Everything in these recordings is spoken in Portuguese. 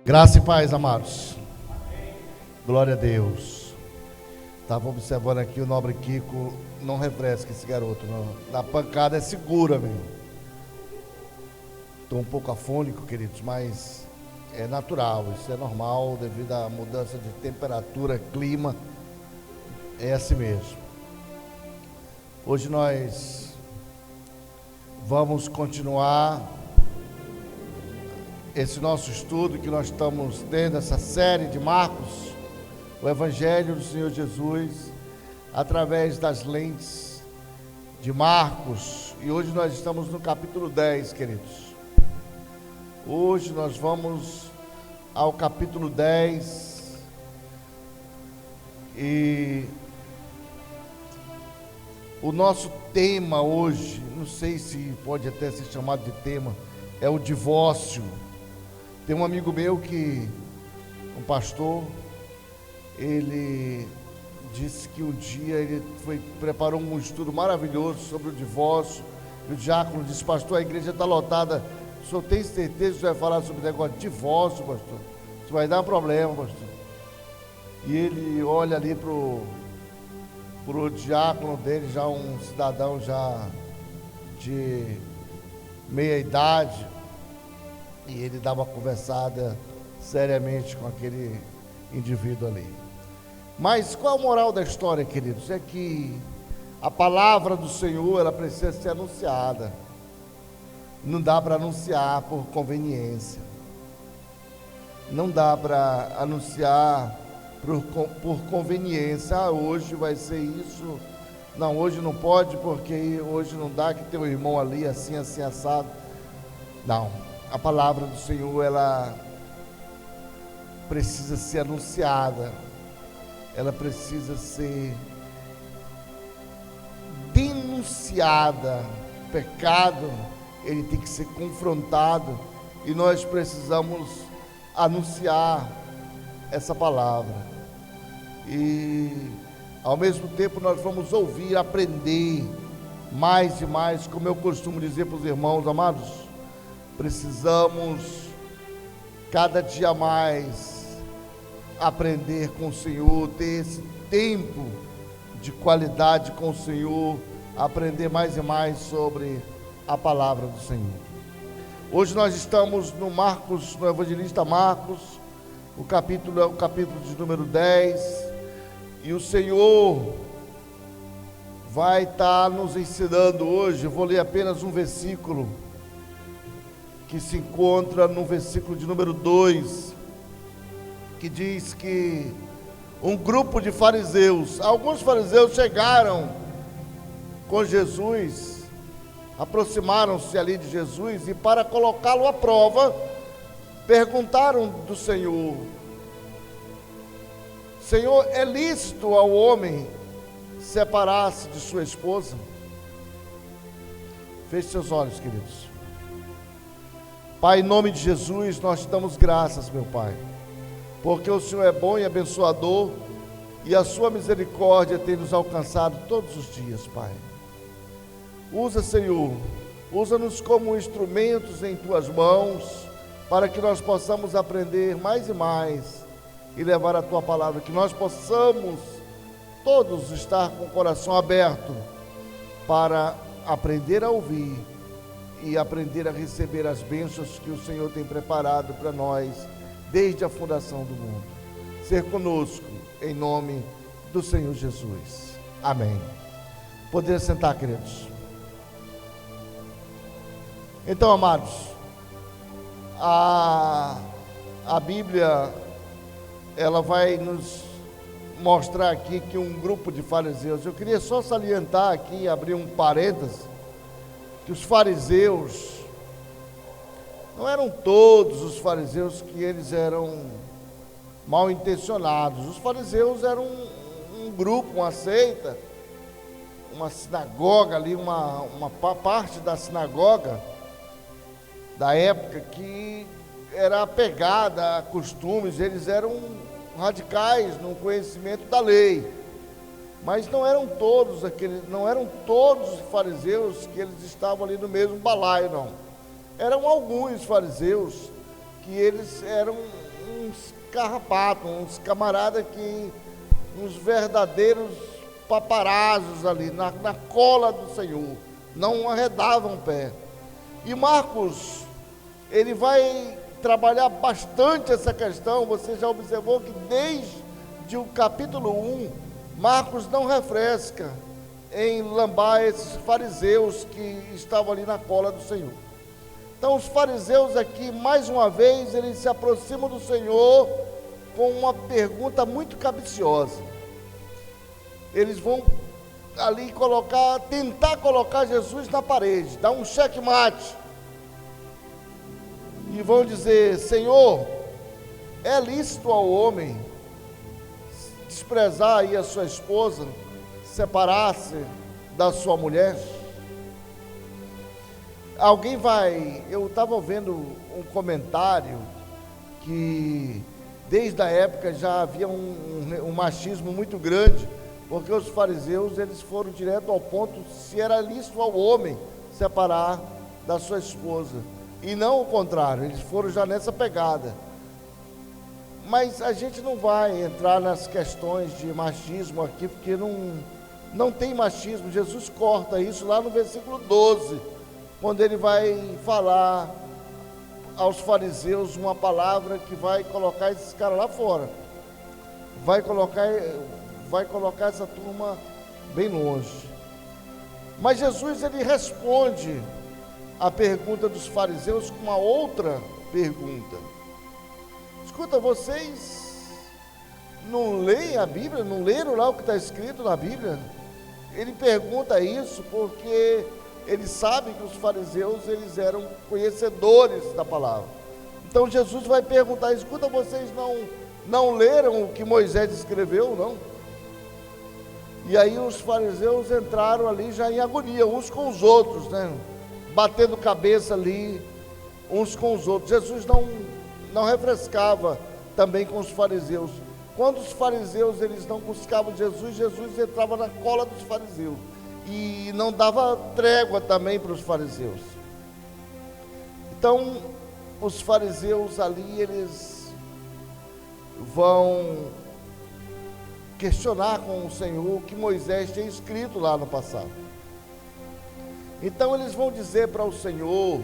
Graça e paz, amados. Glória a Deus. Estava observando aqui o nobre Kiko. Não refresca esse garoto, não. Na pancada é segura, meu. Estou um pouco afônico, queridos, mas é natural. Isso é normal devido à mudança de temperatura, clima. É assim mesmo. Hoje nós vamos continuar esse nosso estudo que nós estamos tendo, essa série de Marcos, o Evangelho do Senhor Jesus, através das lentes de Marcos. E hoje nós estamos no capítulo 10, queridos. Hoje nós vamos ao capítulo 10 e o nosso tema hoje, não sei se pode até ser chamado de tema, é o divórcio. Tem um amigo meu que, um pastor, ele disse que um dia ele preparou um estudo maravilhoso sobre o divórcio, e o diácono disse: pastor, a igreja está lotada, o senhor tem certeza que você vai falar sobre o negócio de divórcio, pastor? Isso vai dar um problema, pastor. E ele olha ali pro diácono dele, já um cidadão já de meia idade, e ele dá uma conversada seriamente com aquele indivíduo ali. Mas qual a moral da história, queridos? É que a palavra do Senhor, ela precisa ser anunciada. Não dá para anunciar por conveniência. Não dá para anunciar por conveniência. Ah, hoje vai ser isso. Não, hoje não pode porque hoje não dá, que tem um irmão ali assim, assim, assado. Não. A palavra do Senhor, ela precisa ser anunciada, ela precisa ser denunciada. O pecado, ele tem que ser confrontado, e nós precisamos anunciar essa palavra. E ao mesmo tempo nós vamos ouvir, aprender mais e mais, como eu costumo dizer para os irmãos amados. Precisamos cada dia mais aprender com o Senhor, ter esse tempo de qualidade com o Senhor, aprender mais e mais sobre a palavra do Senhor. Hoje nós estamos no Marcos, no evangelista Marcos, o capítulo é o capítulo de número 10, e o Senhor vai estar nos ensinando hoje. Eu vou ler apenas um versículo que se encontra no versículo de número 2, que diz que um grupo de fariseus, alguns fariseus chegaram com Jesus, aproximaram-se ali de Jesus, e para colocá-lo à prova, perguntaram do Senhor: Senhor, é lícito ao homem separar-se de sua esposa? Feche seus olhos, queridos. Pai, em nome de Jesus, nós te damos graças, meu Pai, porque o Senhor é bom e abençoador, e a sua misericórdia tem nos alcançado todos os dias, Pai. Usa, Senhor, usa-nos como instrumentos em tuas mãos, para que nós possamos aprender mais e mais, e levar a tua palavra, que nós possamos todos estar com o coração aberto, para aprender a ouvir, e aprender a receber as bênçãos que o Senhor tem preparado para nós desde a fundação do mundo. Ser conosco, em nome do Senhor Jesus. Amém. Poder sentar, queridos. Então, amados, a Bíblia, ela vai nos mostrar aqui que um grupo de fariseus, eu queria só salientar aqui, abrir um parênteses, que os fariseus, não eram todos os fariseus que eles eram mal intencionados. Os fariseus eram um grupo, uma seita, uma sinagoga ali, uma parte da sinagoga da época que era apegada a costumes. Eles eram radicais no conhecimento da lei. Mas não eram todos os fariseus que eles estavam ali no mesmo balaio, não. Eram alguns fariseus que eles eram uns carrapatos, uns camaradas que, uns verdadeiros paparazos ali, na cola do Senhor, não arredavam o pé. E Marcos, ele vai trabalhar bastante essa questão. Você já observou que desde o capítulo 1, Marcos não refresca em lambar esses fariseus que estavam ali na cola do Senhor. Então os fariseus aqui, mais uma vez, eles se aproximam do Senhor com uma pergunta muito capciosa. Eles vão ali tentar colocar Jesus na parede, dar um checkmate. E vão dizer: Senhor, é lícito ao homem desprezar aí a sua esposa, separar-se da sua mulher? Eu estava vendo um comentário que desde a época já havia um machismo muito grande, porque os fariseus, eles foram direto ao ponto se era lícito ao homem separar da sua esposa, e não o contrário, eles foram já nessa pegada. Mas a gente não vai entrar nas questões de machismo aqui, porque não tem machismo. Jesus corta isso lá no versículo 12, quando ele vai falar aos fariseus uma palavra que vai colocar esses caras lá fora, vai colocar essa turma bem longe. Mas Jesus, ele responde a pergunta dos fariseus com uma outra pergunta. Escuta, vocês não leem a Bíblia? Não leram lá o que está escrito na Bíblia? Ele pergunta isso porque ele sabe que os fariseus, eles eram conhecedores da palavra. Então Jesus vai perguntar: escuta, vocês não leram o que Moisés escreveu, não? E aí os fariseus entraram ali já em agonia, uns com os outros, né? Batendo cabeça ali, uns com os outros. Jesus não refrescava também com os fariseus. Quando os fariseus, eles não buscavam Jesus, Jesus entrava na cola dos fariseus. E não dava trégua também para os fariseus. Então, os fariseus ali, eles vão questionar com o Senhor o que Moisés tinha escrito lá no passado. Então eles vão dizer para o Senhor,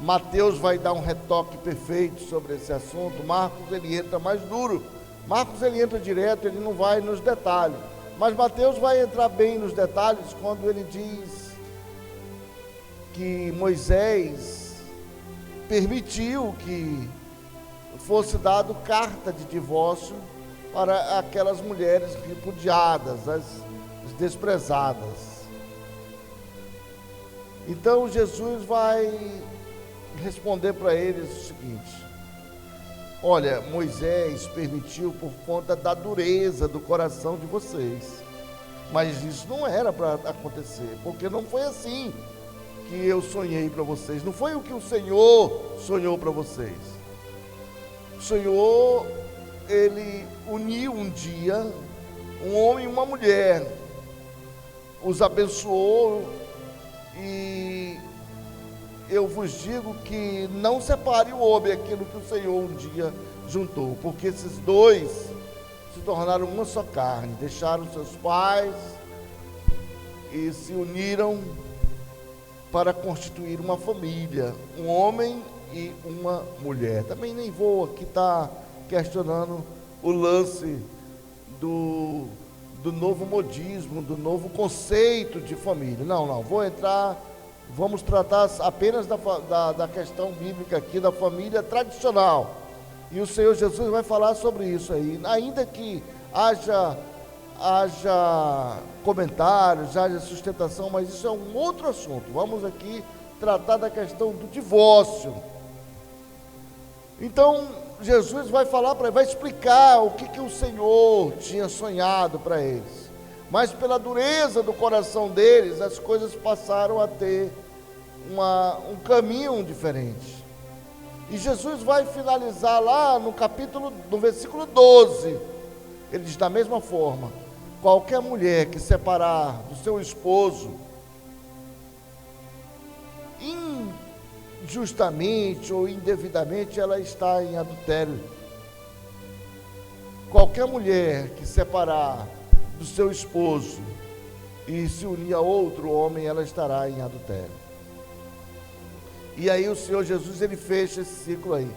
Mateus vai dar um retoque perfeito sobre esse assunto, Marcos ele entra mais duro, Marcos ele entra direto, ele não vai nos detalhes, mas Mateus vai entrar bem nos detalhes quando ele diz que Moisés permitiu que fosse dado carta de divórcio para aquelas mulheres repudiadas, as desprezadas. Então Jesus vai responder para eles o seguinte: olha, Moisés permitiu por conta da dureza do coração de vocês, mas isso não era para acontecer, porque não foi assim que eu sonhei para vocês, não foi o que o Senhor sonhou para vocês. O Senhor, ele uniu um dia um homem e uma mulher, os abençoou, e eu vos digo que não separe o homem aquilo que o Senhor um dia juntou, porque esses dois se tornaram uma só carne, deixaram seus pais e se uniram para constituir uma família, um homem e uma mulher. Também nem vou aqui estar questionando o lance do novo modismo, do novo conceito de família. Não, vamos tratar apenas da questão bíblica aqui, da família tradicional. E o Senhor Jesus vai falar sobre isso aí, ainda que haja comentários, haja sustentação, mas isso é um outro assunto. Vamos aqui tratar da questão do divórcio. Então, Jesus vai vai explicar o que o Senhor tinha sonhado para eles. Mas pela dureza do coração deles, as coisas passaram a ter um caminho diferente. E Jesus vai finalizar lá no versículo 12. Ele diz: da mesma forma, qualquer mulher que separar do seu esposo injustamente ou indevidamente, ela está em adultério qualquer mulher que separar do seu esposo e se unir a outro homem, ela estará em adultério. E aí o Senhor Jesus, ele fecha esse ciclo aí.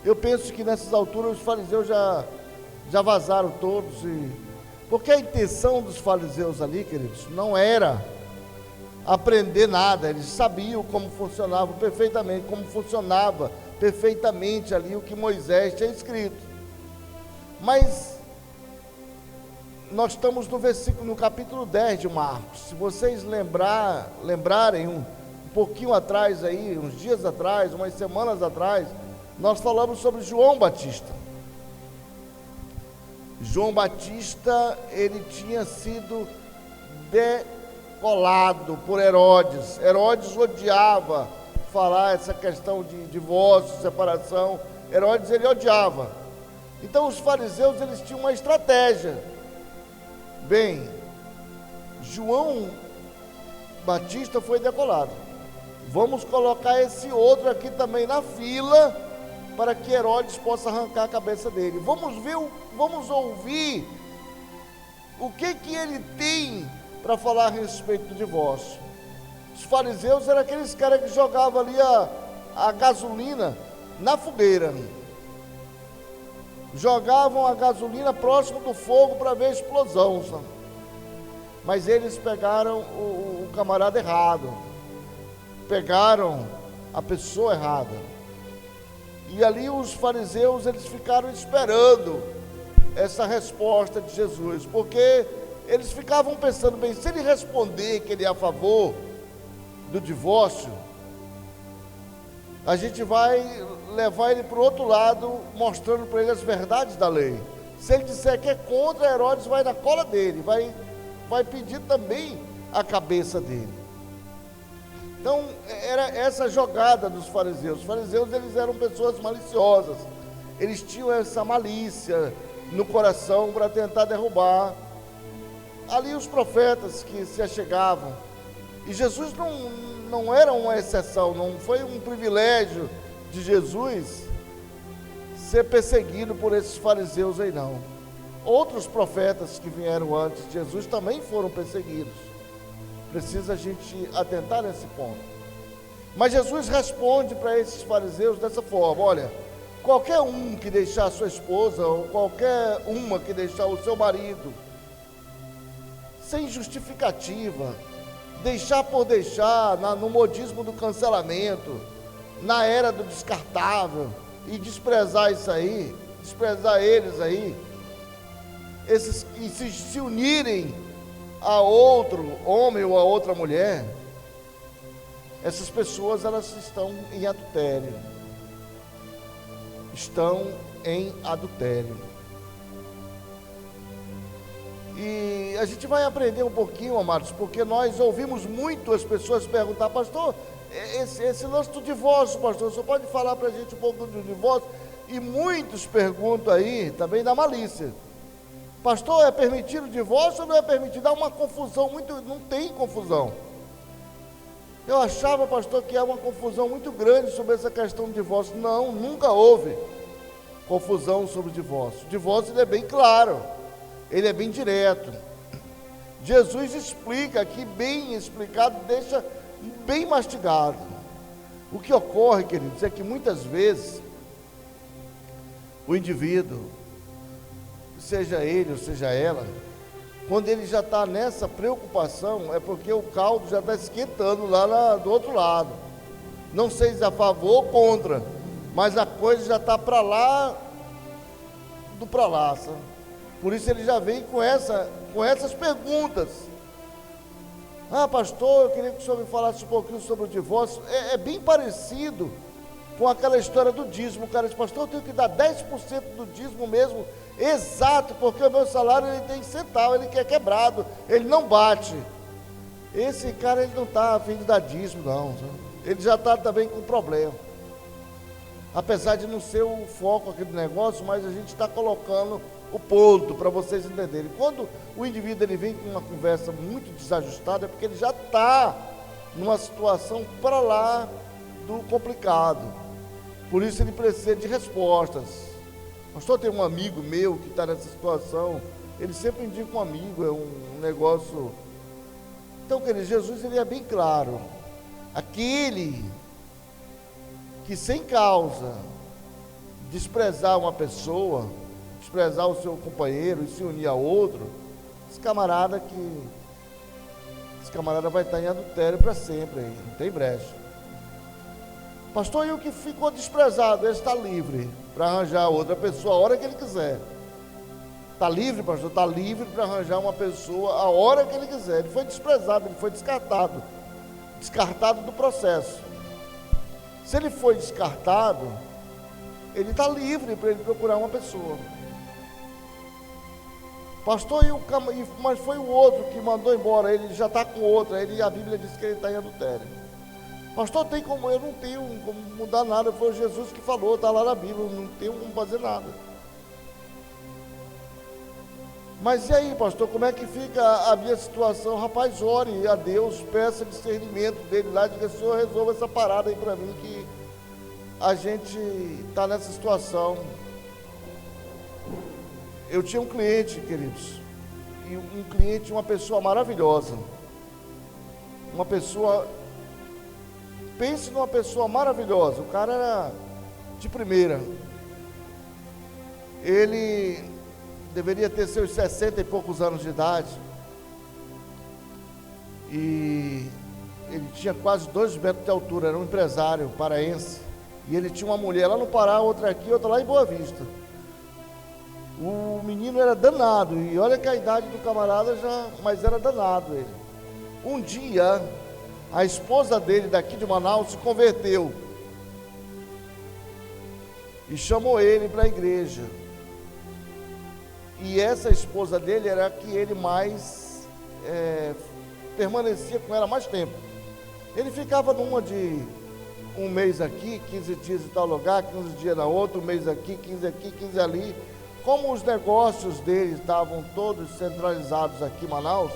Eu penso que nessas alturas os fariseus já vazaram todos, porque a intenção dos fariseus ali, queridos, não era aprender nada. Eles sabiam como funcionava perfeitamente, como funcionava perfeitamente ali o que Moisés tinha escrito. Mas nós estamos no capítulo 10 de Marcos. Se vocês lembrarem um pouquinho atrás aí, uns dias atrás, umas semanas atrás, nós falamos sobre João Batista. João Batista, ele tinha sido decolado por Herodes. Herodes odiava falar essa questão de divórcio, separação. Herodes, ele odiava. Então os fariseus, eles tinham uma estratégia. Bem, João Batista foi decolado. Vamos colocar esse outro aqui também na fila, para que Herodes possa arrancar a cabeça dele. Vamos ouvir o que ele tem para falar a respeito do divórcio. Os fariseus eram aqueles caras que jogavam ali a gasolina na fogueira. Jogavam a gasolina próximo do fogo para ver a explosão, sabe? Mas eles pegaram o camarada errado, pegaram a pessoa errada. E ali os fariseus, eles ficaram esperando essa resposta de Jesus, porque eles ficavam pensando, bem, se ele responder que ele é a favor do divórcio, a gente vai levar ele para o outro lado, mostrando para ele as verdades da lei. Se ele disser que é contra, Herodes vai na cola dele, vai pedir também a cabeça dele. Então, era essa jogada dos fariseus. Os fariseus, eles eram pessoas maliciosas. Eles tinham essa malícia no coração para tentar derrubar ali os profetas que se achegavam. E Jesus não era uma exceção, não foi um privilégio de Jesus ser perseguido por esses fariseus aí, não. Outros profetas que vieram antes de Jesus também foram perseguidos. Precisa a gente atentar nesse ponto. Mas Jesus responde para esses fariseus dessa forma: olha, qualquer um que deixar a sua esposa, ou qualquer uma que deixar o seu marido, sem justificativa, deixar por deixar, no modismo do cancelamento, na era do descartável, e desprezar isso aí, desprezar eles aí, esses que se unirem a outro homem ou a outra mulher, essas pessoas, elas estão em adultério. Estão em adultério. E a gente vai aprender um pouquinho, amados, porque nós ouvimos muito as pessoas perguntar: pastor, esse lance do divórcio, pastor, você pode falar para a gente um pouco do divórcio? E muitos perguntam aí, também da malícia: pastor, é permitido o divórcio ou não é permitido? Dá uma confusão muito, não tem confusão. Eu achava, pastor, que há uma confusão muito grande sobre essa questão do divórcio. Não, nunca houve confusão sobre o divórcio. O divórcio, ele é bem claro, ele é bem direto. Jesus explica aqui, bem explicado, deixa bem mastigado. O que ocorre, queridos, é que muitas vezes o indivíduo, seja ele ou seja ela, quando ele já está nessa preocupação, é porque o caldo já está esquentando lá do outro lado. Não sei se é a favor ou contra, mas a coisa já está para lá do para lá, sabe? Por isso ele já vem com essas perguntas. Ah, pastor, eu queria que o senhor me falasse um pouquinho sobre o divórcio. É bem parecido com aquela história do dízimo. O cara diz: pastor, eu tenho que dar 10% do dízimo mesmo, exato, porque o meu salário, ele tem centavo, ele quer quebrado, ele não bate. Esse cara, ele não está a fim de dar dízimo, não. Ele já está também com problema. Apesar de não ser o foco aqui do negócio, mas a gente está colocando o ponto para vocês entenderem. Quando o indivíduo, ele vem com uma conversa muito desajustada, é porque ele já está numa situação para lá do complicado. Por isso ele precisa de respostas. Pastor, tem um amigo meu que está nessa situação, ele sempre indica um amigo, é um negócio. Então, querido, Jesus ele é bem claro, aquele que sem causa desprezar uma pessoa, desprezar o seu companheiro e se unir a outro, esse camarada vai estar em adultério para sempre, aí, não tem brecha. Pastor, e o que ficou desprezado, ele está livre para arranjar outra pessoa a hora que ele quiser. Está livre, pastor? Está livre para arranjar uma pessoa a hora que ele quiser. Ele foi desprezado, ele foi descartado do processo. Se ele foi descartado, ele está livre para ele procurar uma pessoa. Pastor, mas foi o outro que mandou embora, ele já está com outra, a Bíblia diz que ele está em adultério. Pastor, eu não tenho como mudar nada, foi Jesus que falou, está lá na Bíblia, não tenho como fazer nada. Mas e aí, pastor, como é que fica a minha situação? Rapaz, ore a Deus, peça discernimento dele lá, diga, Senhor, resolva essa parada aí para mim, que a gente está nessa situação. Eu tinha um cliente, queridos, e uma pessoa maravilhosa, pense numa pessoa maravilhosa, o cara era de primeira, ele deveria ter seus 60 e poucos anos de idade, e ele tinha quase 2 metros de altura, era um empresário paraense, e ele tinha uma mulher lá no Pará, outra aqui, outra lá em Boa Vista. O menino era danado, e olha que a idade do camarada mas era danado ele. Um dia, a esposa dele daqui de Manaus se converteu e chamou ele para a igreja. E essa esposa dele era a que ele mais permanecia com ela mais tempo. Ele ficava numa de um mês aqui, 15 dias em tal lugar, 15 dias na outra, um mês aqui, 15 ali. Como os negócios dele estavam todos centralizados aqui em Manaus,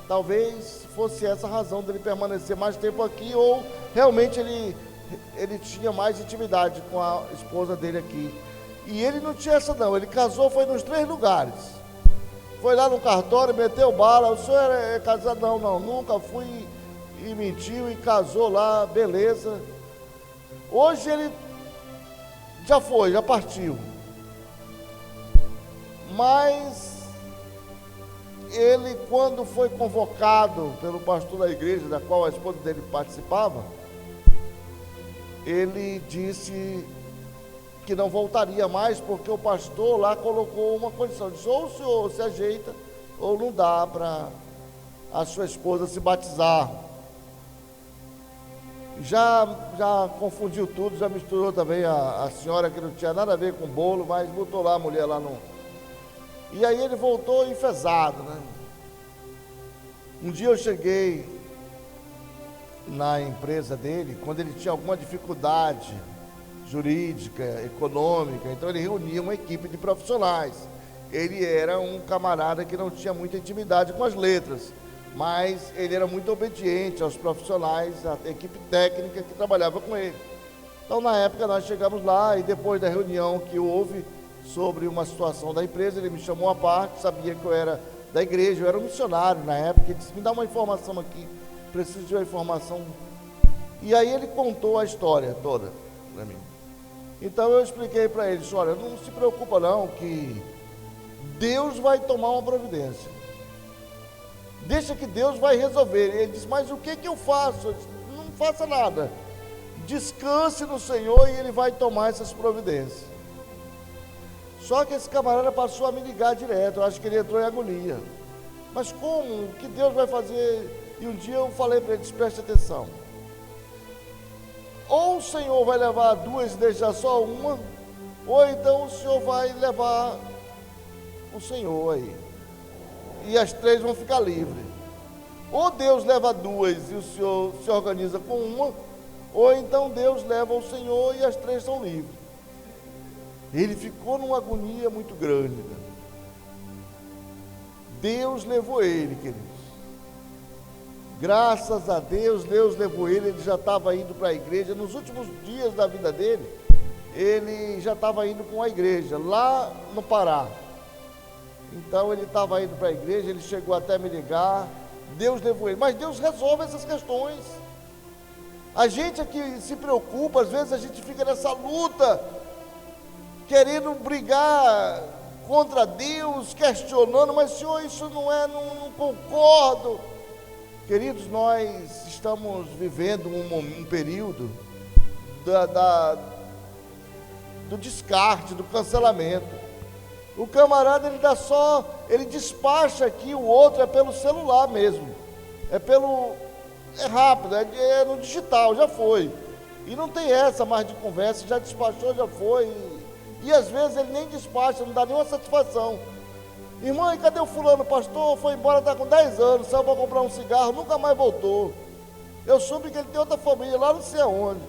talvez fosse essa a razão dele permanecer mais tempo aqui, ou realmente ele tinha mais intimidade com a esposa dele aqui. E ele não tinha essa não, ele casou, foi nos 3 lugares. Foi lá no cartório, meteu bala, o senhor é casado? Não, nunca fui, e mentiu, e casou lá, beleza. Hoje ele já partiu. Mas ele, quando foi convocado pelo pastor da igreja, da qual a esposa dele participava, ele disse que não voltaria mais, porque o pastor lá colocou uma condição, disse, ou o senhor se ajeita, ou não dá para a sua esposa se batizar. Já confundiu tudo, já misturou também a senhora, que não tinha nada a ver com o bolo, mas botou lá a mulher lá no... E aí ele voltou enfesado, né? Um dia eu cheguei na empresa dele, quando ele tinha alguma dificuldade jurídica, econômica, então ele reunia uma equipe de profissionais. Ele era um camarada que não tinha muita intimidade com as letras, mas ele era muito obediente aos profissionais, à equipe técnica que trabalhava com ele. Então, na época, nós chegamos lá e depois da reunião que houve sobre uma situação da empresa, ele me chamou à parte, sabia que eu era da igreja, eu era um missionário na época, ele disse, me dá uma informação aqui, preciso de uma informação. E aí ele contou a história toda para mim. Então eu expliquei para ele, disse, olha, não se preocupa não, que Deus vai tomar uma providência. Deixa que Deus vai resolver. Ele disse, mas o que eu faço? Eu disse, não faça nada. Descanse no Senhor e Ele vai tomar essas providências. Só que esse camarada passou a me ligar direto, eu acho que ele entrou em agonia. Mas como? O que Deus vai fazer? E um dia eu falei para ele, preste atenção. Ou o Senhor vai levar 2 e deixar só uma, ou então o Senhor vai levar o Senhor aí. E as 3 vão ficar livres. Ou Deus leva 2 e o Senhor se organiza com uma, ou então Deus leva o Senhor e as 3 são livres. Ele ficou numa agonia muito grande. Deus levou ele, queridos. Graças a Deus, Deus levou ele. Ele já estava indo para a igreja. Nos últimos dias da vida dele, ele já estava indo para uma igreja lá no Pará. Então ele estava indo para a igreja, ele chegou até me ligar, Deus levou ele, mas Deus resolve essas questões. A gente aqui se preocupa, às vezes a gente fica nessa luta, querendo brigar contra Deus, questionando, mas Senhor, isso não concordo. Queridos, nós estamos vivendo um período do descarte, do cancelamento. O camarada, ele despacha aqui, o outro é pelo celular mesmo, é rápido, é no digital, já foi, e não tem essa mais de conversa, já despachou, já foi, e às vezes ele nem despacha, não dá nenhuma satisfação. Irmão, e cadê o fulano? Pastor, foi embora, está com 10 anos, saiu para comprar um cigarro, nunca mais voltou. Eu soube que ele tem outra família lá não sei aonde.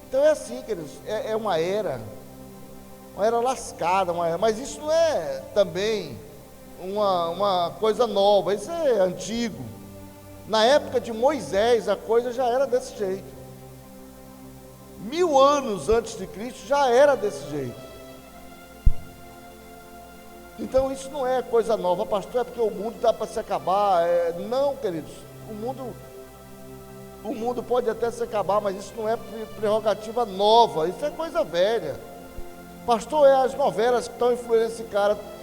Então é assim, queridos, é uma era lascada, mas isso não é também uma coisa nova, isso é antigo. Na época de Moisés a coisa já era desse jeito. 1000 anos antes de Cristo já era desse jeito. Então isso não é coisa nova, pastor, é porque o mundo está para se acabar. Não, queridos, o mundo pode até se acabar, mas isso não é prerrogativa nova, isso é coisa velha. Pastor, é as novelas que estão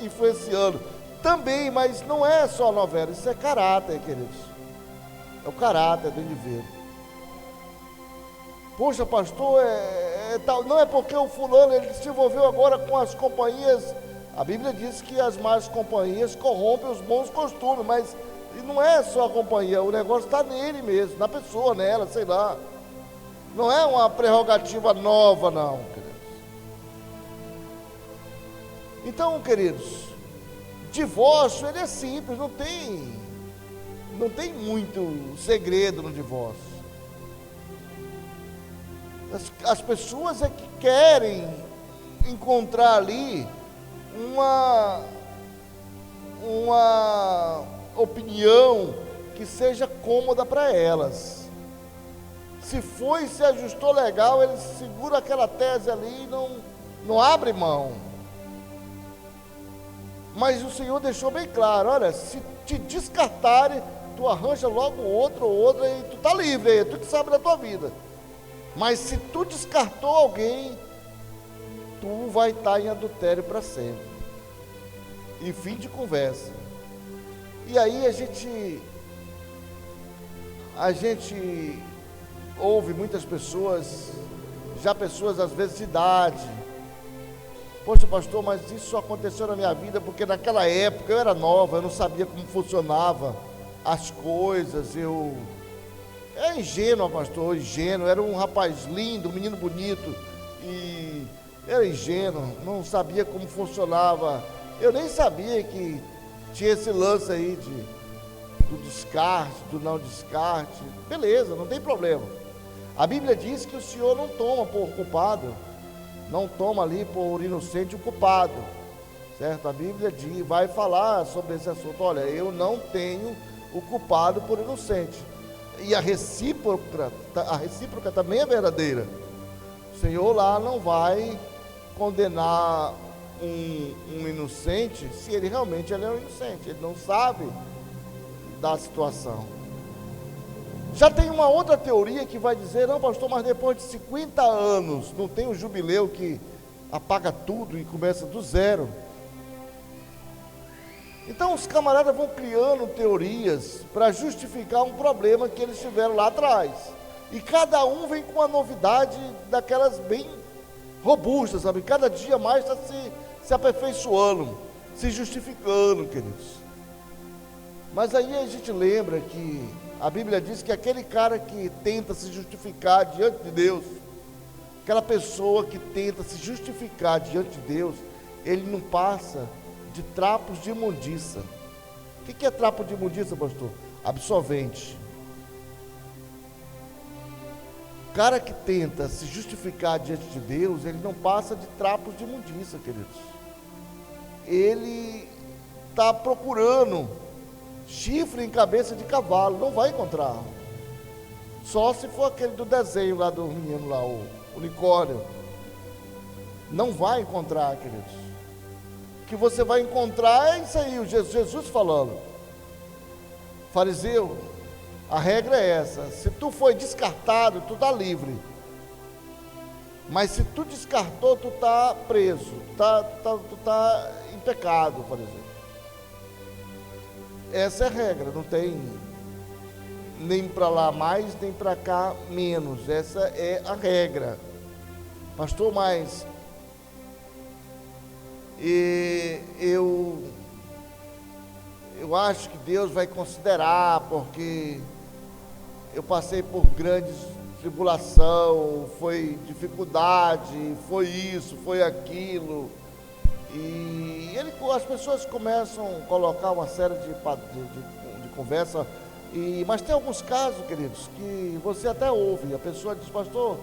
influenciando. Também, mas não é só novela, isso é caráter, queridos. É o caráter do indivíduo. Poxa, pastor, não é porque o fulano ele se envolveu agora com as companhias. A Bíblia diz que as más companhias corrompem os bons costumes, mas não é só a companhia, o negócio está nele mesmo, na pessoa, nela, sei lá. Não é uma prerrogativa nova, não, queridos. Então, queridos, divórcio, ele é simples, não tem muito segredo no divórcio. As pessoas é que querem encontrar ali uma opinião que seja cômoda para elas. Se ajustou legal, eles seguram aquela tese ali e não abre mão. Mas o Senhor deixou bem claro, olha, se te descartarem, tu arranja logo outra e tu está livre aí, tu que sabe da tua vida. Mas se tu descartou alguém, tu vai estar em adultério para sempre. E fim de conversa. E aí a gente ouve muitas pessoas às vezes de idade. Poxa, pastor, mas isso só aconteceu na minha vida porque naquela época eu era nova, eu não sabia como funcionava as coisas, era ingênuo, pastor, ingênuo, era um rapaz lindo, um menino bonito, e era ingênuo, não sabia como funcionava, eu nem sabia que tinha esse lance aí do descarte, do não descarte, beleza, não tem problema. A Bíblia diz que o Senhor não toma por culpado, não toma ali por inocente o culpado, certo? A Bíblia vai falar sobre esse assunto, olha, eu não tenho o culpado por inocente, e a recíproca também é verdadeira. O Senhor lá não vai condenar um inocente se ele realmente é um inocente, ele não sabe da situação. Já tem uma outra teoria que vai dizer, não, pastor, mas depois de 50 anos, não tem o jubileu que apaga tudo e começa do zero. Então os camaradas vão criando teorias para justificar um problema que eles tiveram lá atrás. E cada um vem com uma novidade daquelas bem robustas, sabe? Cada dia mais está se aperfeiçoando, se justificando, queridos. Mas aí a gente lembra que a Bíblia diz que aquele cara que tenta se justificar diante de Deus, aquela pessoa que tenta se justificar diante de Deus, ele não passa de trapos de imundícia. O que é trapo de imundícia, pastor? Absolvente. O cara que tenta se justificar diante de Deus, ele não passa de trapos de imundícia, queridos. Ele está procurando chifre em cabeça de cavalo, não vai encontrar. Só se for aquele do desenho lá do menino lá, o unicórnio. Não vai encontrar, queridos. O que você vai encontrar é isso aí, o Jesus falando. Fariseu, a regra é essa: se tu foi descartado, tu está livre. Mas se tu descartou, tu está preso, tu tá em pecado, fariseu. Essa é a regra, não tem nem para lá mais, nem para cá menos. Essa é a regra. Pastor, mas eu acho que Deus vai considerar, porque eu passei por grandes tribulação, foi dificuldade, foi isso, foi aquilo. E as pessoas começam a colocar uma série de conversa, mas tem alguns casos, queridos, que você até ouve, a pessoa diz: pastor,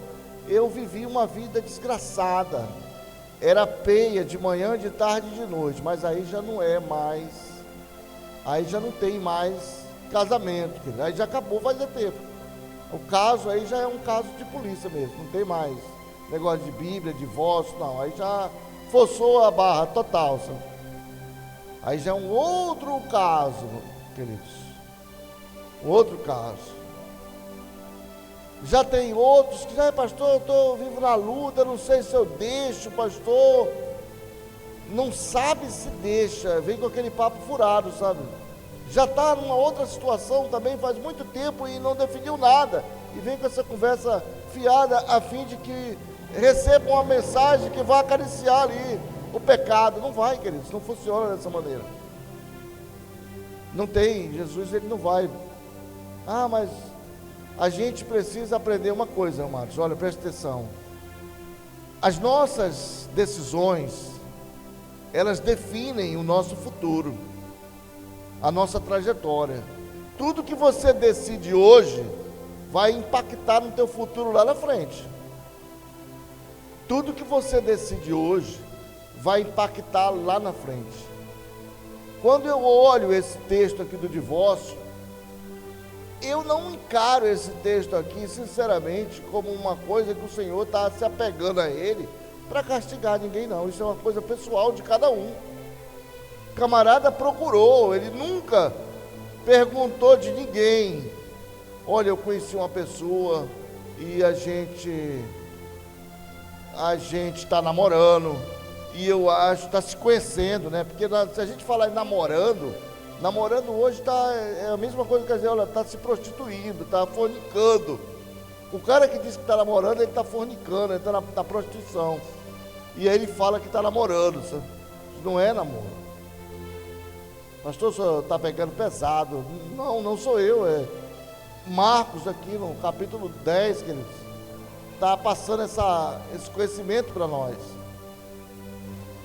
eu vivi uma vida desgraçada, era peia de manhã, de tarde e de noite, mas aí já não é mais, aí já não tem mais casamento, querido, aí já acabou faz tempo. O caso aí já é um caso de polícia mesmo, não tem mais negócio de Bíblia, divórcio, não, aí já forçou a barra total, sabe? Aí já é um outro caso, queridos, outro caso. Já tem outros que, pastor, eu estou vivo na luta, não sei se eu deixo, pastor, não sabe se deixa, vem com aquele papo furado, sabe? Já está numa outra situação também faz muito tempo e não definiu nada, e vem com essa conversa fiada a fim de que receba uma mensagem que vai acariciar ali o pecado. Não vai, queridos, não funciona dessa maneira. Não tem, Jesus ele não vai. Mas a gente precisa aprender uma coisa, amados, olha, preste atenção. As nossas decisões, elas definem o nosso futuro, a nossa trajetória. Tudo que você decide hoje vai impactar no teu futuro lá na frente. Tudo que você decide hoje vai impactar lá na frente. Quando eu olho esse texto aqui do divórcio, eu não encaro esse texto aqui, sinceramente, como uma coisa que o Senhor está se apegando a ele para castigar ninguém, não. Isso é uma coisa pessoal de cada um. O camarada procurou, ele nunca perguntou de ninguém: olha, eu conheci uma pessoa e a gente está namorando, e eu acho que está se conhecendo, né? Porque se a gente falar em namorando hoje é a mesma coisa que dizer, olha, está se prostituindo, está fornicando. O cara que diz que está namorando, ele está fornicando, ele está na prostituição. E aí ele fala que está namorando, sabe? Isso não é namoro. Pastor, o senhor está pegando pesado. Não sou eu, é Marcos aqui no capítulo 10, queridos, está passando esse conhecimento para nós.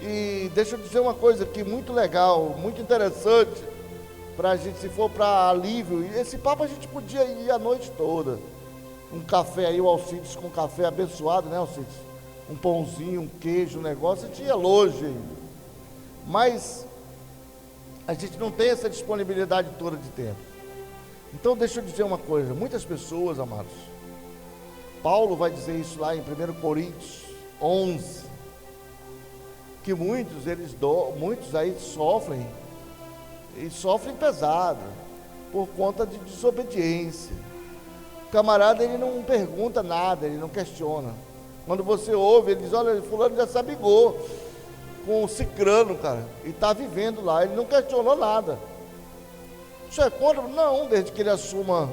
E deixa eu dizer uma coisa aqui muito legal, muito interessante, para a gente, se for para alívio, e esse papo a gente podia ir a noite toda. Um café aí, o Alcides com um café abençoado, né, Alcides? Um pãozinho, um queijo, um negócio, a gente ia longe. Mas a gente não tem essa disponibilidade toda de tempo. Então deixa eu dizer uma coisa, muitas pessoas, amados, Paulo vai dizer isso lá em 1 Coríntios 11, que muitos aí sofrem, e sofrem pesado, por conta de desobediência. O camarada, ele não pergunta nada, ele não questiona. Quando você ouve, ele diz, olha, fulano já se amigou com o cicrano, cara, e está vivendo lá, ele não questionou nada. Isso é contra? Não, desde que ele assuma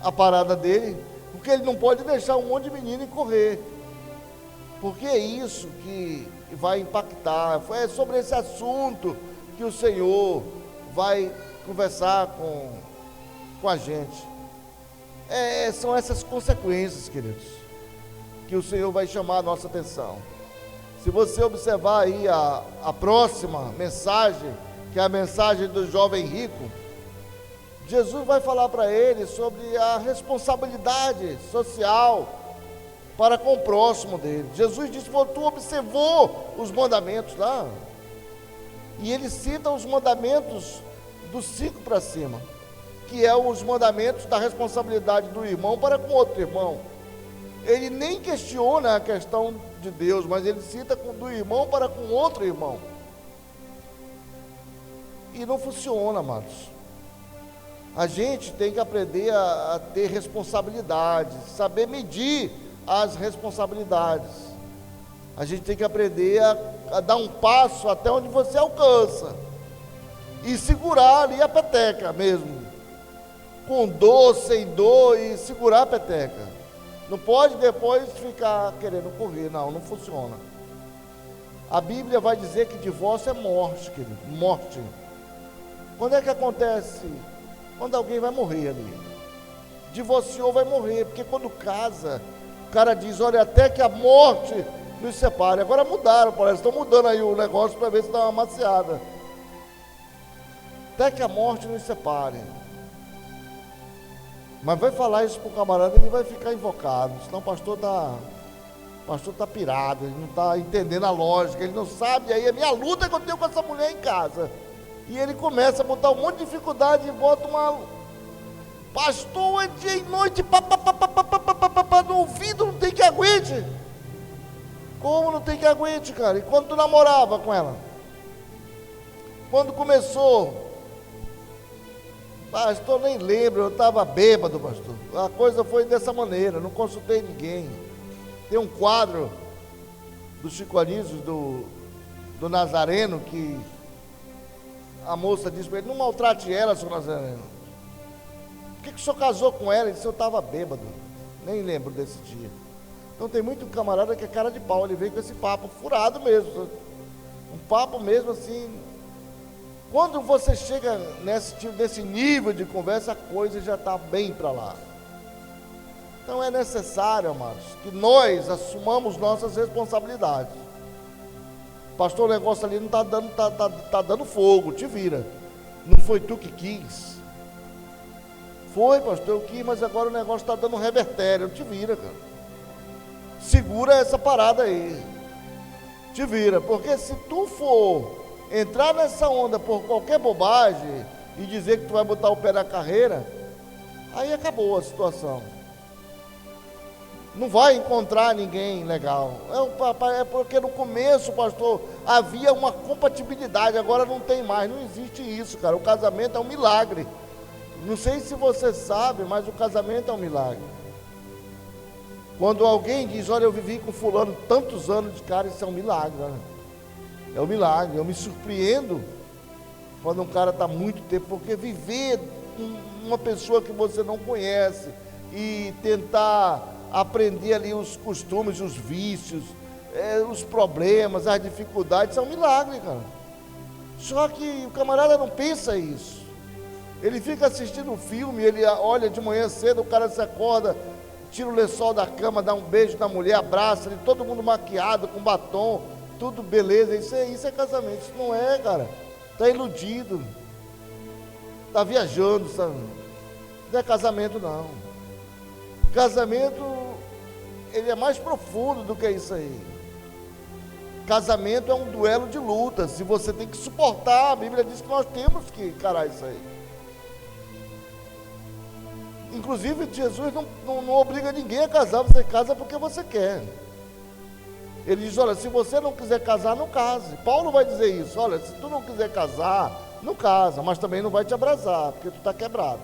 a parada dele, porque ele não pode deixar um monte de menino e correr, porque é isso que vai impactar. É sobre esse assunto que o Senhor vai conversar com a gente. São essas consequências, queridos, que o Senhor vai chamar a nossa atenção. Se você observar aí a próxima mensagem, que é a mensagem do jovem rico, Jesus vai falar para ele sobre a responsabilidade social para com o próximo dele. Jesus disse, tu observou os mandamentos lá? E ele cita os mandamentos dos 5 para cima, que é os mandamentos da responsabilidade do irmão para com outro irmão. ele nem questiona a questão de Deus, mas ele cita do irmão para com outro irmão. E não funciona, amados. A gente tem que aprender a ter responsabilidades, saber medir as responsabilidades. A gente tem que aprender a dar um passo até onde você alcança e segurar ali a peteca mesmo, com dor, sem dor, e segurar a peteca. Não pode depois ficar querendo correr, não funciona. A Bíblia vai dizer que divórcio é morte, querido, morte. Quando é que acontece? Quando alguém vai morrer ali. Divorciou, vai morrer, porque quando casa, o cara diz, olha, até que a morte nos separe. Agora mudaram, parece, estão mudando aí o negócio para ver se dá uma maciada. Até que a morte nos separe. Mas vai falar isso para o camarada, ele vai ficar invocado. Senão o pastor está pirado, ele não está entendendo a lógica, ele não sabe. Aí a minha luta que eu tenho com essa mulher em casa. E ele começa a botar um monte de dificuldade e bota uma... Pastor, é dia e noite, no ouvido, não tem que aguente. Como não tem que aguente, cara? E quando tu namorava com ela? Quando começou... Pastor, nem lembro, eu estava bêbado, pastor. A coisa foi dessa maneira, não consultei ninguém. Tem um quadro do Chico Anísio, do Nazareno, que a moça disse para ele, não maltrate ela, senhor Nazareno. Por que o senhor casou com ela? Ele disse, eu estava bêbado. Nem lembro desse dia. Então tem muito camarada que é cara de pau, ele veio com esse papo furado mesmo. Um papo mesmo assim... Quando você chega nesse nível de conversa, a coisa já está bem para lá. Então é necessário, amados, que nós assumamos nossas responsabilidades. Pastor, o negócio ali não está dando, tá dando fogo, te vira. Não foi tu que quis. Foi, pastor, eu quis, mas agora o negócio está dando revertério, te vira, cara. Segura essa parada aí. Te vira, porque se tu for entrar nessa onda por qualquer bobagem e dizer que tu vai botar o pé na carreira, aí acabou a situação. Não vai encontrar ninguém legal. É porque no começo, pastor, havia uma compatibilidade, agora não tem mais, não existe isso, cara. O casamento é um milagre. Não sei se você sabe, mas o casamento é um milagre. Quando alguém diz, olha, eu vivi com fulano tantos anos de cara, isso é um milagre, né? É um milagre. Eu me surpreendo quando um cara está muito tempo, porque viver com uma pessoa que você não conhece e tentar aprender ali os costumes, os vícios, os problemas, as dificuldades, é um milagre, cara. Só que o camarada não pensa isso. Ele fica assistindo um filme, ele olha de manhã cedo, o cara se acorda, tira o lençol da cama, dá um beijo na mulher, abraça ele, todo mundo maquiado, com batom, tudo beleza, isso é casamento. Isso não é, cara. Está iludido, está viajando, sabe? Não é casamento, não. Casamento, ele é mais profundo do que isso aí. Casamento é um duelo de lutas, e você tem que suportar. A Bíblia diz que nós temos que encarar isso aí. Inclusive, Jesus não obriga ninguém a casar, você casa porque você quer. Ele diz, olha, se você não quiser casar, não case. Paulo vai dizer isso, olha, se tu não quiser casar, não casa, mas também não vai te abrasar, porque tu está quebrado.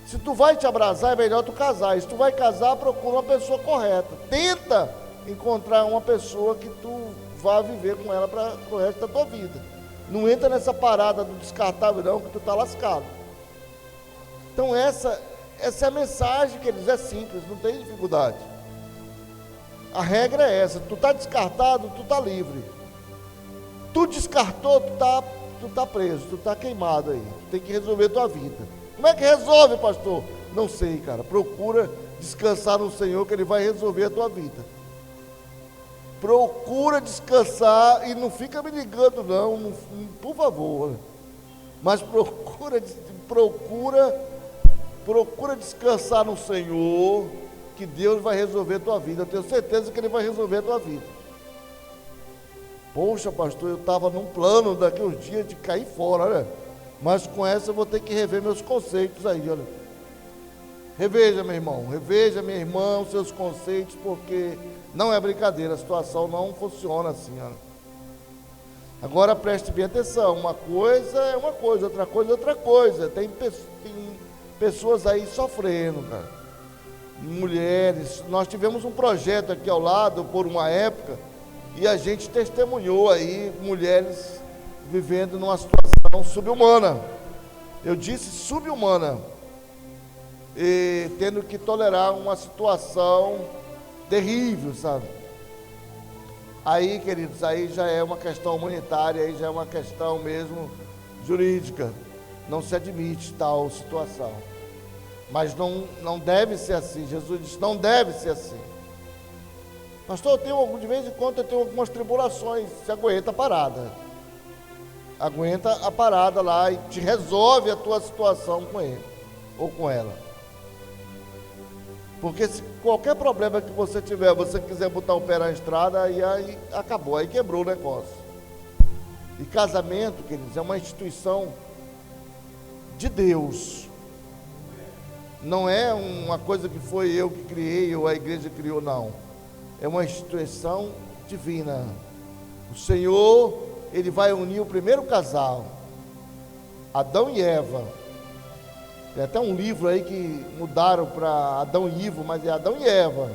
Se tu vai te abrasar, é melhor tu casar. E se tu vai casar, procura uma pessoa correta. Tenta encontrar uma pessoa que tu vá viver com ela para o resto da tua vida. Não entra nessa parada do descartável não, que tu está lascado. Então essa é a mensagem que eles, é simples, não tem dificuldade. A regra é essa, tu está descartado, tu está livre. Tu descartou, tu tá preso, tu está queimado aí. Tu tem que resolver a tua vida. Como é que resolve, pastor? Não sei, cara. Procura descansar no Senhor que Ele vai resolver a tua vida. Procura descansar e não fica me ligando não, por favor. Mas procura descansar no Senhor, que Deus vai resolver a tua vida. Eu tenho certeza que Ele vai resolver a tua vida. Poxa, pastor, eu estava num plano daqui uns dias de cair fora, olha. Mas com essa eu vou ter que rever meus conceitos aí, olha. Reveja, meu irmão, reveja, minha irmã, os seus conceitos, porque não é brincadeira, a situação não funciona assim, ó. Agora preste bem atenção, uma coisa é uma coisa, outra coisa é outra coisa. Tem pessoas aí sofrendo, cara. Mulheres, nós tivemos um projeto aqui ao lado por uma época e a gente testemunhou aí mulheres vivendo numa situação subhumana. Eu disse subhumana, e tendo que tolerar uma situação terrível, sabe? Aí, queridos, aí já é uma questão humanitária, aí já é uma questão mesmo jurídica. Não se admite tal situação. Mas não deve ser assim. Jesus disse, não deve ser assim. Pastor, de vez em quando eu tenho algumas tribulações. Você aguenta a parada. Aguenta a parada lá e te resolve a tua situação com ele ou com ela. Porque se qualquer problema que você tiver, você quiser botar o pé na estrada, aí acabou, aí quebrou o negócio. E casamento, queridos, é uma instituição de Deus. Não é uma coisa que foi eu que criei ou a igreja criou, não. É uma instituição divina. O Senhor, Ele vai unir o primeiro casal, Adão e Eva. Tem até um livro aí que mudaram para Adão e Ivo, mas é Adão e Eva.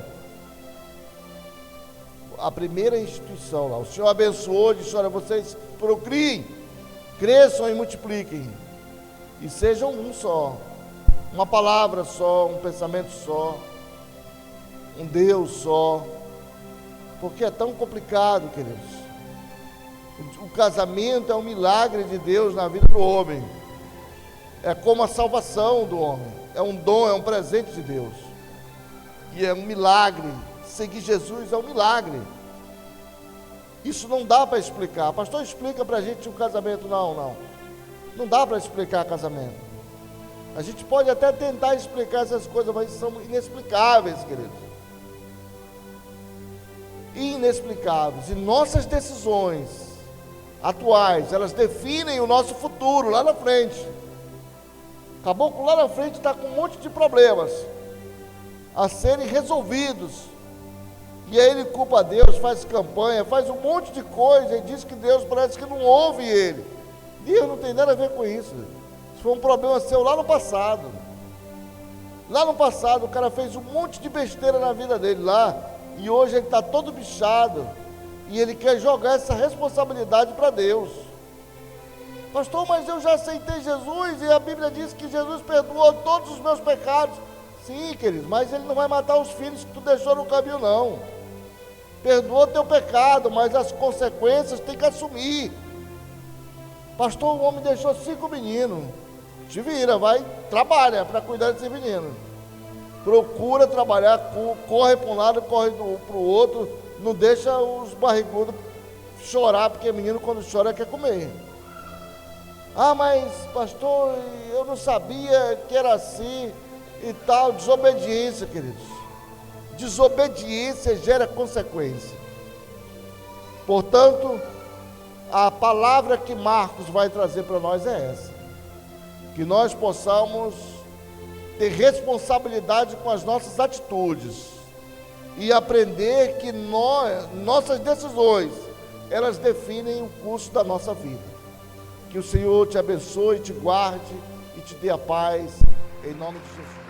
A primeira instituição lá. O Senhor abençoou, disse, olha, vocês procriem, cresçam e multipliquem. E sejam um só. Uma palavra só, um pensamento só. Um Deus só. Porque é tão complicado, queridos. O casamento é um milagre de Deus na vida do homem. É como a salvação do homem. É um dom, é um presente de Deus. E é um milagre. Seguir Jesus é um milagre. Isso não dá para explicar. Pastor, explica para a gente o casamento. Não. Não dá para explicar casamento. A gente pode até tentar explicar essas coisas, mas são inexplicáveis, queridos. Inexplicáveis. E nossas decisões atuais, elas definem o nosso futuro lá na frente. Caboclo lá na frente está com um monte de problemas a serem resolvidos. E aí ele culpa Deus, faz campanha, faz um monte de coisa e diz que Deus parece que não ouve ele. Deus não tem nada a ver com isso. Isso foi um problema seu lá no passado. Lá no passado o cara fez um monte de besteira na vida dele lá. E hoje ele está todo bichado. E ele quer jogar essa responsabilidade para Deus. Pastor, mas eu já aceitei Jesus e a Bíblia diz que Jesus perdoou todos os meus pecados. Sim, querido, mas Ele não vai matar os filhos que tu deixou no caminho, não. Perdoou teu pecado, mas as consequências tem que assumir. Pastor, o homem deixou 5 meninos. Te vira, vai, trabalha para cuidar desses meninos. Procura trabalhar, corre para um lado, corre para o outro. Não deixa os barrigudos chorar, porque menino quando chora quer comer. Ah, mas pastor, eu não sabia que era assim e tal. Desobediência, queridos. Desobediência gera consequência. Portanto, a palavra que Marcos vai trazer para nós é essa. Que nós possamos ter responsabilidade com as nossas atitudes e aprender que nossas decisões, elas definem o curso da nossa vida. Que o Senhor te abençoe, te guarde e te dê a paz, em nome de Jesus.